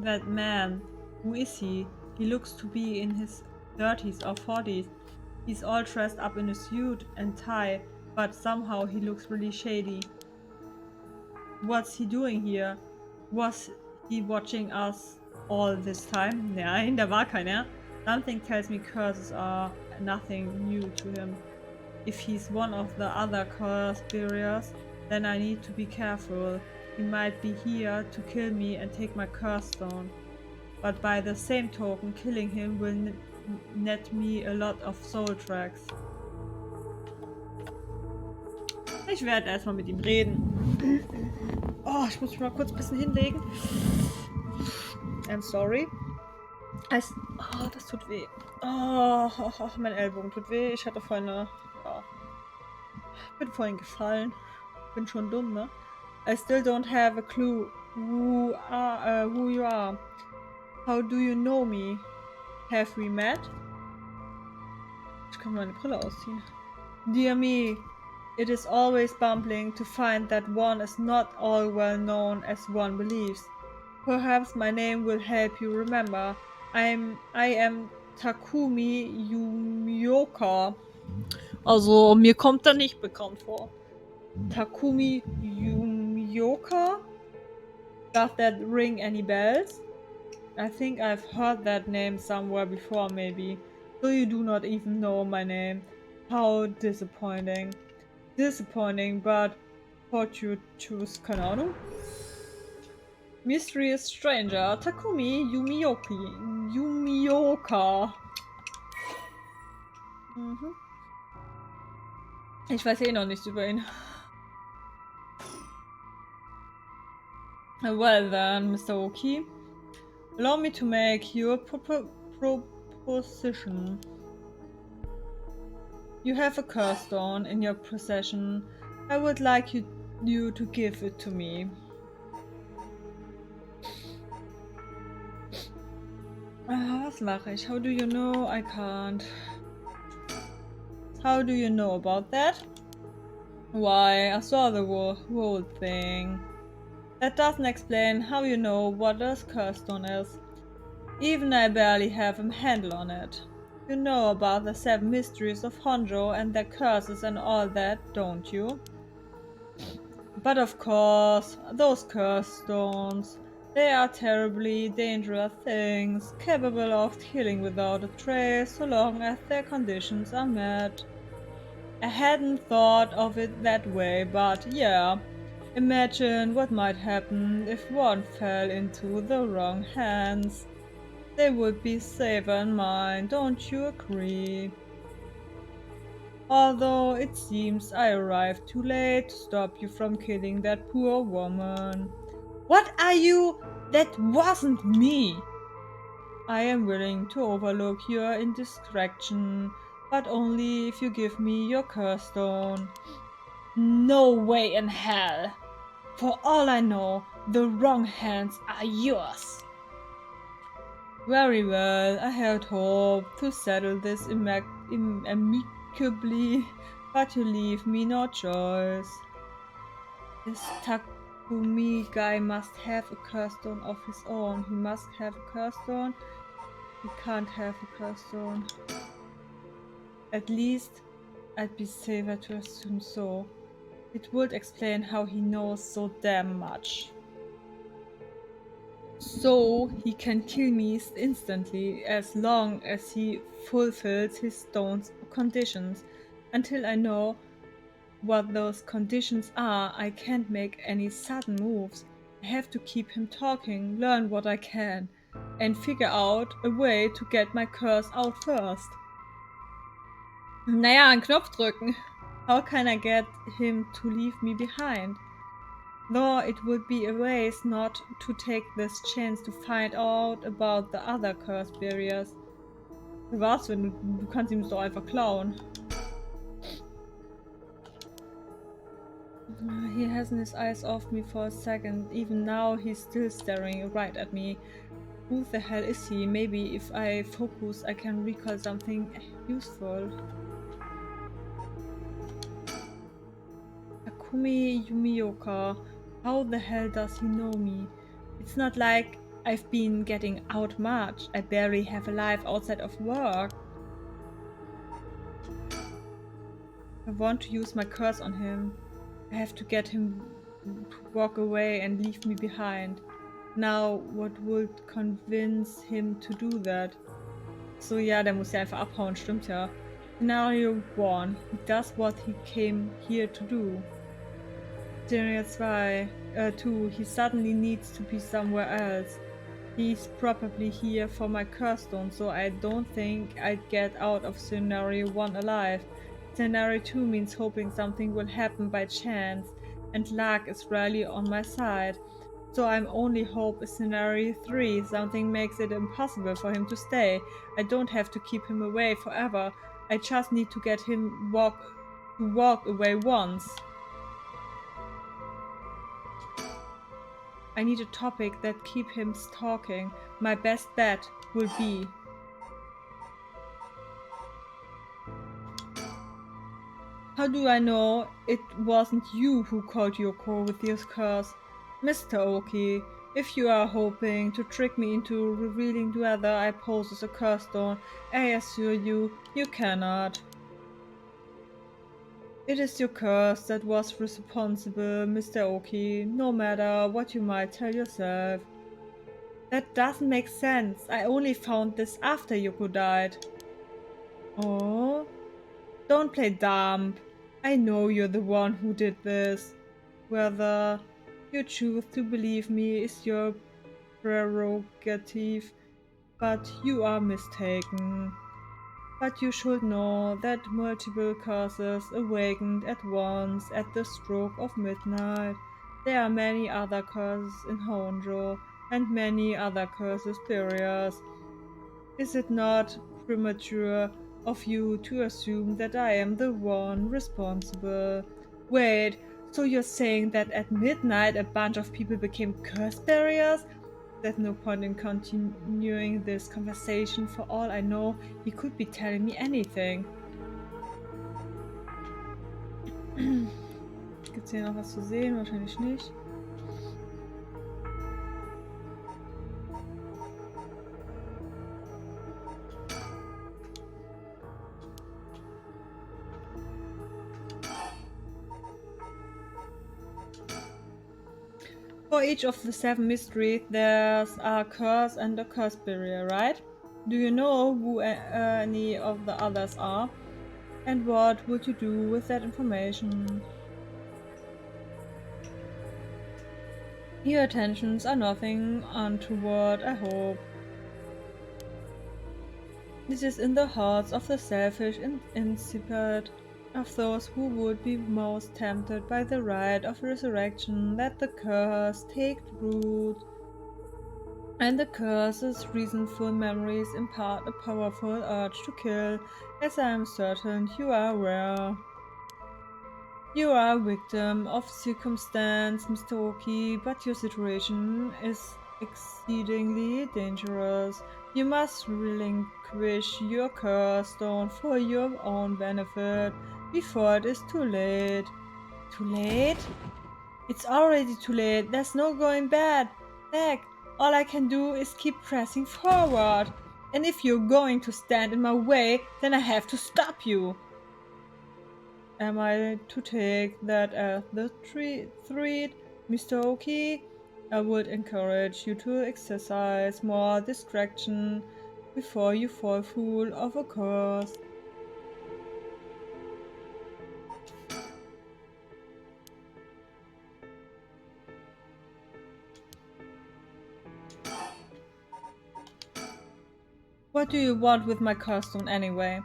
that man? Who is he? He looks to be in his 30s or 40s. He's all dressed up in a suit and tie, but somehow he looks really shady. What's he doing here? Was he watching us all this time? Nein, da war keiner. Something tells me curses are nothing new to him. If he's one of the other conspirators, then I need to be careful. He might be here to kill me and take my curse stone. But by the same token, killing him will net me a lot of soul tracks. Ich werde erstmal mit ihm reden. Oh, ich muss mich mal kurz ein bisschen hinlegen. I'm sorry. Oh, das tut weh. Oh, mein Ellbogen tut weh. Ich hatte vorhin eine... Ja. Bin vorhin gefallen. Bin schon dumm, ne? I still don't have a clue who you are. How do you know me? Have we met? Ich kann meine Brille ausziehen. Dear me, it is always bumbling to find that one is not all well known as one believes. Perhaps my name will help you remember. I am Takumi Yumioka. Also, mir kommt er nicht bekannt vor. Takumi Yumioka? Does that ring any bells? I think I've heard that name somewhere before, maybe. So you do not even know my name. How disappointing. Disappointing, but thought you'd choose, keine Ahnung. Mysterious stranger, Takumi Yumioka. Mhm. Ich weiß eh noch nichts über ihn. Well then, Mr. Okiie, allow me to make you a proposition. You have a curse stone in your possession. I would like you to give it to me. Was mache ich? How do you know I can't? How do you know about that? Why, I saw the whole thing. That doesn't explain how you know what a curse stone is. Even I barely have a handle on it. You know about the 7 mysteries of Honjo and their curses and all that, don't you? But of course, those curse stones, they are terribly dangerous things, capable of killing without a trace so long as their conditions are met. I hadn't thought of it that way, but yeah. Imagine what might happen if one fell into the wrong hands. They would be safer in mine, don't you agree? Although it seems I arrived too late to stop you from killing that poor woman. What are you? That wasn't me! I am willing to overlook your indiscretion, but only if you give me your curse stone. No way in hell! For all I know, the wrong hands are yours. Very well, I had hoped to settle this amicably, but you leave me no choice. This Takumi guy must have a curse stone of his own. He must have a curse stone. He can't have a curse stone. At least, I'd be safer to assume so. It would explain how he knows so damn much. So he can kill me instantly as long as he fulfills his stone's conditions. Until I know what those conditions are, I can't make any sudden moves. I have to keep him talking, learn what I can, and figure out a way to get my curse out first. Naja, einen Knopf drücken. How can I get him to leave me behind? Though it would be a waste not to take this chance to find out about the other curse barriers. Was, wenn du kannst ihm doch einfach klauen. He hasn't his eyes off me for a second. Even now he's still staring right at me. Who the hell is he? Maybe if I focus I can recall something useful. Takumi Yumioka. How the hell does he know me? It's not like I've been getting out much. I barely have a life outside of work. I want to use my curse on him. I have to get him to walk away and leave me behind. Now, what would convince him to do that? So ja, der muss ja einfach abhauen, stimmt ja. Scenario 1. He does what he came here to do. Scenario 2. He suddenly needs to be somewhere else. He's probably here for my curse stone, so I don't think I'd get out of scenario 1 alive. Scenario 2 means hoping something will happen by chance, and luck is rarely on my side. So I'm only hope is scenario 3. Something makes it impossible for him to stay. I don't have to keep him away forever. I just need to get him to walk away once. I need a topic that keep him talking. My best bet will be... How do I know it wasn't you who called Yoko with your curse? Mr. Okiie, if you are hoping to trick me into revealing whether I possess a curse stone, I assure you, you cannot. It is your curse that was responsible, Mr. Okiie, no matter what you might tell yourself. That doesn't make sense. I only found this after Yoko died. Oh? Don't play dumb. I know you're the one who did this. Whether you choose to believe me is your prerogative, but you are mistaken. But you should know that multiple curses awakened at once at the stroke of midnight. There are many other curses in Honjo, and many other curses periods. Is it not premature of you to assume that I am the one responsible? Wait, so you're saying that at midnight a bunch of people became curse barriers? There's no point in continuing this conversation. For all I know, he could be telling me anything. Gibt's hier noch was zu sehen? Wahrscheinlich nicht. For each of the 7 mysteries, there's a curse and a curse barrier, right? Do you know who any of the others are? And what would you do with that information? Your attentions are nothing untoward, I hope. This is in the hearts of the selfish and insipid, of those who would be most tempted by the rite of resurrection, that the curse take root, and the curse's reasonful memories impart a powerful urge to kill, as I am certain you are aware. You are a victim of circumstance, Mr. Okiie, but your situation is exceedingly dangerous. You must relinquish your curse stone for your own benefit before it is too late. Too late? It's already too late. There's no going back. All I can do is keep pressing forward. And if you're going to stand in my way, then I have to stop you. Am I to take that as the threat, Mr. Okiie? I would encourage you to exercise more distraction before you fall full of a curse. What do you want with my curse stone anyway?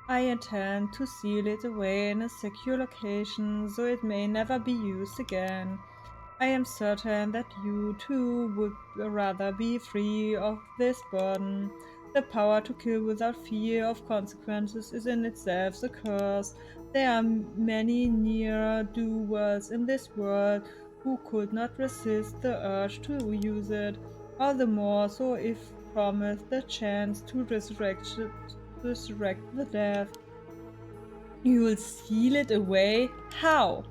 I intend to seal it away in a secure location so it may never be used again. I am certain that you too would rather be free of this burden. The power to kill without fear of consequences is in itself a curse. There are many ne'er-do-wells in this world who could not resist the urge to use it, all the more so if promised the chance to resurrect the death. You will seal it away? How?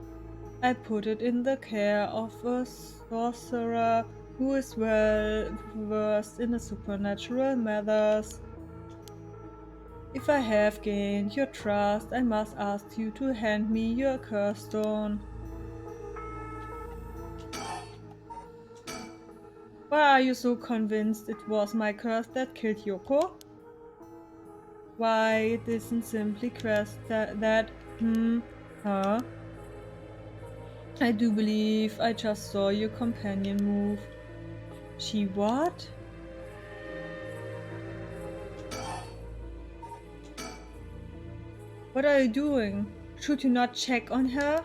I put it in the care of a sorcerer who is well versed in the supernatural matters. If I have gained your trust, I must ask you to hand me your curse stone. Why are you so convinced it was my curse that killed Yoko? Why it isn't simply quest that huh? I do believe I just saw your companion move. She what? What are you doing? Should you not check on her?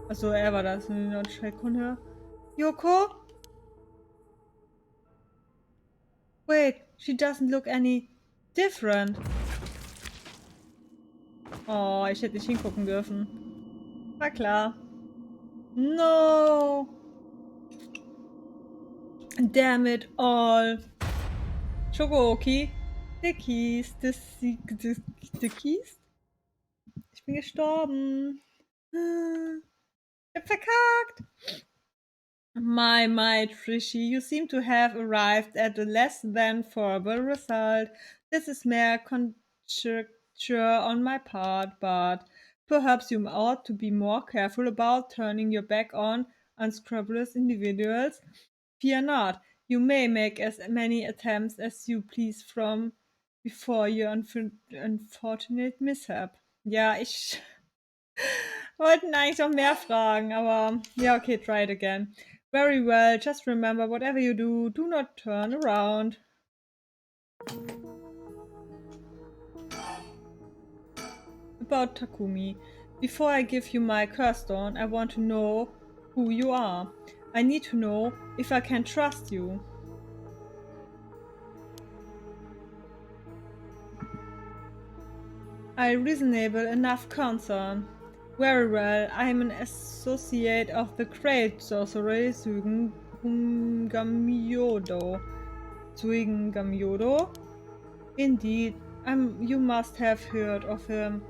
Also, er war das. Not check on her. Yoko? Wait, she doesn't look any different. Oh, ich hätte nicht hingucken dürfen. War klar. No! Damn it all. Shogo Okiie. The keys. The keys? Ich bin gestorben. Ich hab verkackt. My, Trishy, you seem to have arrived at a less than horrible result. This is mere conjecture on my part, but perhaps you ought to be more careful about turning your back on unscrupulous individuals. Fear not, you may make as many attempts as you please from before your unfortunate mishap. Ja, ich wollten eigentlich noch mehr fragen, aber ja, okay, try it again. Very well, just remember, whatever you do, do not turn around. About Takumi. Before I give you my curse stone, I want to know who you are. I need to know if I can trust you. I reasonable enough concern. Very well, I am an associate of the great sorcerer Suigamyodo. Suigamyodo? Indeed, you must have heard of him.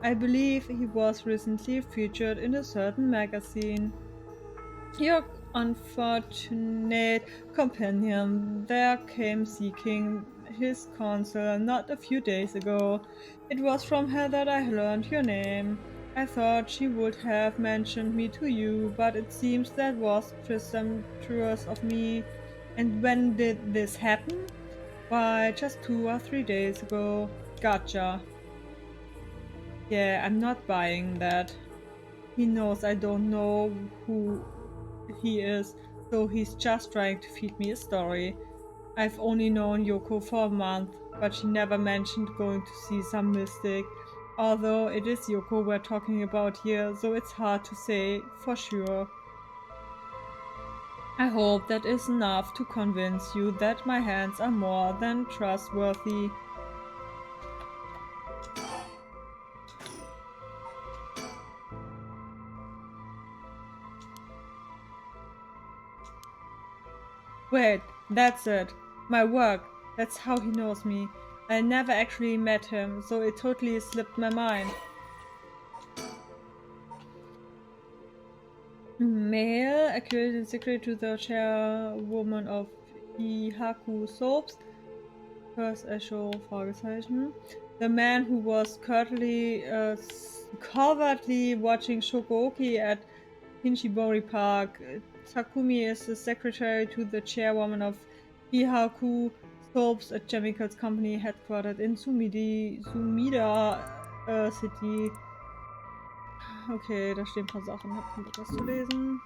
I believe he was recently featured in a certain magazine. Your unfortunate companion there came seeking his counsel not a few days ago. It was from her that I learned your name. I thought she would have mentioned me to you, but it seems that was presumptuous of me. And when did this happen? Why, just 2 or 3 days ago. Gotcha. Yeah, I'm not buying that. He knows I don't know who he is, so he's just trying to feed me a story. I've only known Yoko for a month, but she never mentioned going to see some mystic. Although it is Yoko we're talking about here, so it's hard to say for sure. I hope that is enough to convince you that my hands are more than trustworthy. Wait, that's it. My work. That's how he knows me. I never actually met him, so it totally slipped my mind. Male, accurate secretary to the chairwoman of Ihaku Soaps. First Echo, Fragezeichen. The man who was covertly watching Shogo Okiie at Hinshibori Park. Takumi is the secretary to the chairwoman of Ihaku Soaps, a chemicals company headquartered in Sumida City. Okay, da stehen ein paar Sachen. Hab keinen Bock, das zu lesen.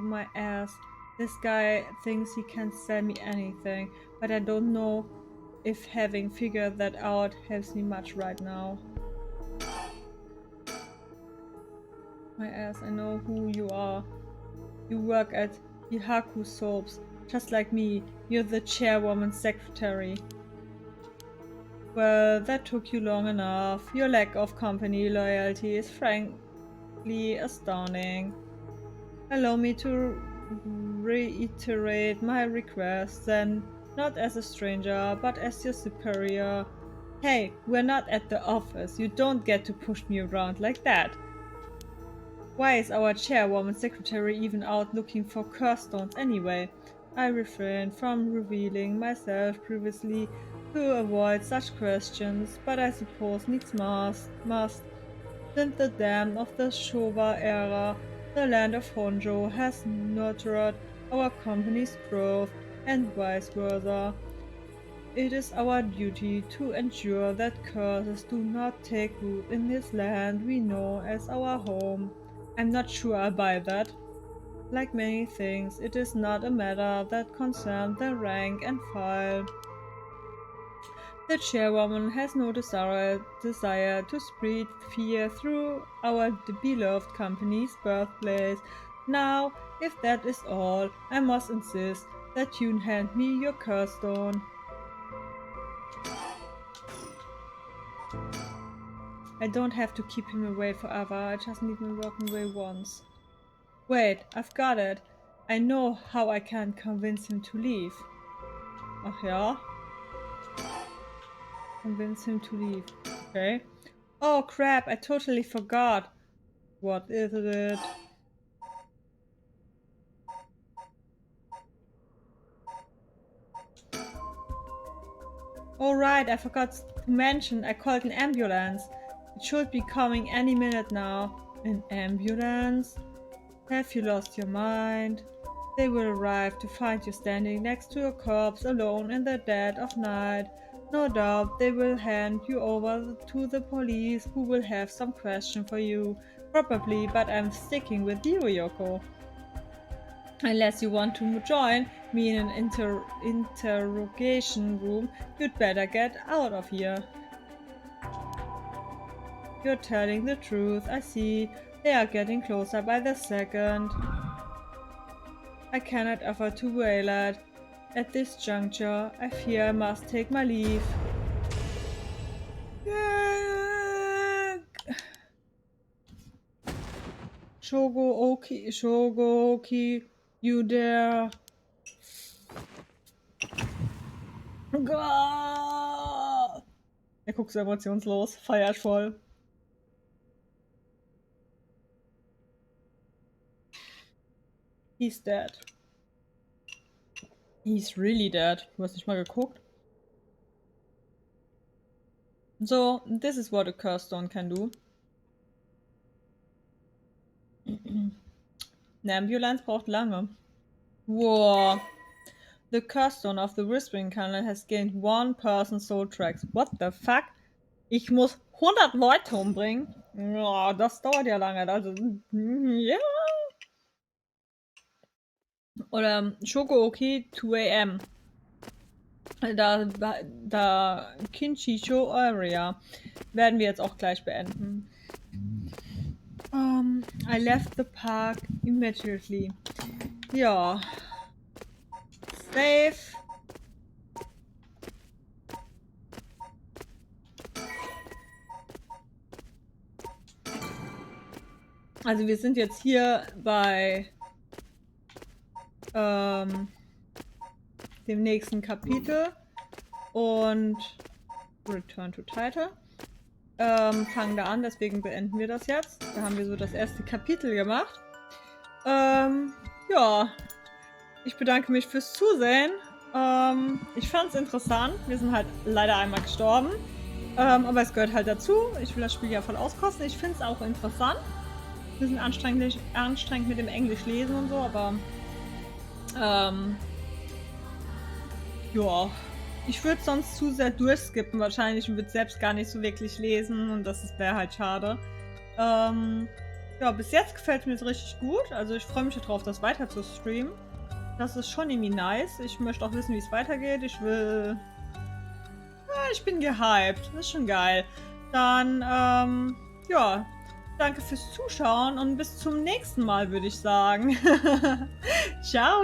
My ass. This guy thinks he can sell me anything, but I don't know if having figured that out helps me much right now. My ass, I know who you are. You work at Ihaku Soaps, just like me. You're the chairwoman's secretary. Well, that took you long enough. Your lack of company loyalty is frankly astounding. Allow me to reiterate my request, then, not as a stranger, but as your superior. Hey, we're not at the office. You don't get to push me around like that. Why is our chairwoman secretary even out looking for curse stones anyway? I refrained from revealing myself previously to avoid such questions, but I suppose needs must. Since the dam of the Showa era, the land of Honjo has nurtured our company's growth, and vice versa. It is our duty to ensure that curses do not take root in this land we know as our home. I'm not sure I buy that. Like many things, it is not a matter that concerns the rank and file. The chairwoman has no desire to spread fear through our beloved company's birthplace. Now, if that is all, I must insist that you hand me your curse stone. I don't have to keep him away forever, I just need him walking away once. Wait, I've got it. I know how I can convince him to leave. Ach ja? Convince him to leave. Okay. Oh crap, I totally forgot. What is it? Oh right, I forgot to mention I called an ambulance. It should be coming any minute now. An ambulance? Have you lost your mind? They will arrive to find you standing next to a corpse alone in the dead of night. No doubt they will hand you over to the police, who will have some question for you. Probably, but I'm sticking with you, Yoko. Unless you want to join me in an interrogation room, you'd better get out of here. You're telling the truth, I see. They are getting closer by the second. I cannot afford to waylay. At this juncture, I fear I must take my leave. Shogo Okiie, you there? Er guckt so emotionslos, feiert voll. He's dead. He's really dead. Du hast nicht mal geguckt. So, this is what a curse stone can do. Eine Ambulance braucht lange. Wow. The curse stone of the Whispering Canal has gained 1 person's soul tracks. What the fuck? Ich muss 100 Leute umbringen? Oh, das dauert ja lange. Also, ja. Oder Shogo Okiie 2 AM. Da Kinchisho Area werden wir jetzt auch gleich beenden. I left the park immediately. Ja. Save. Also wir sind jetzt hier bei dem nächsten Kapitel und Return to Title. Fangen da an, deswegen beenden wir das jetzt. Da haben wir so das erste Kapitel gemacht. Ja, ich bedanke mich fürs Zusehen. Ich fand es interessant. Wir sind halt leider einmal gestorben. Aber es gehört halt dazu. Ich will das Spiel ja voll auskosten. Ich finde es auch interessant. Ein bisschen anstrengend mit dem Englisch lesen und so, aber ja, ich würde sonst zu sehr durchskippen wahrscheinlich und würde selbst gar nicht so wirklich lesen und das wäre halt schade. Ja, bis jetzt gefällt mir es richtig gut. Also ich freue mich darauf, das weiter zu streamen. Das ist schon irgendwie nice. Ich möchte auch wissen, wie es weitergeht. Ich will... Ja, ich bin gehypt. Das ist schon geil. Dann, ja, danke fürs Zuschauen und bis zum nächsten Mal, würde ich sagen. Ciao!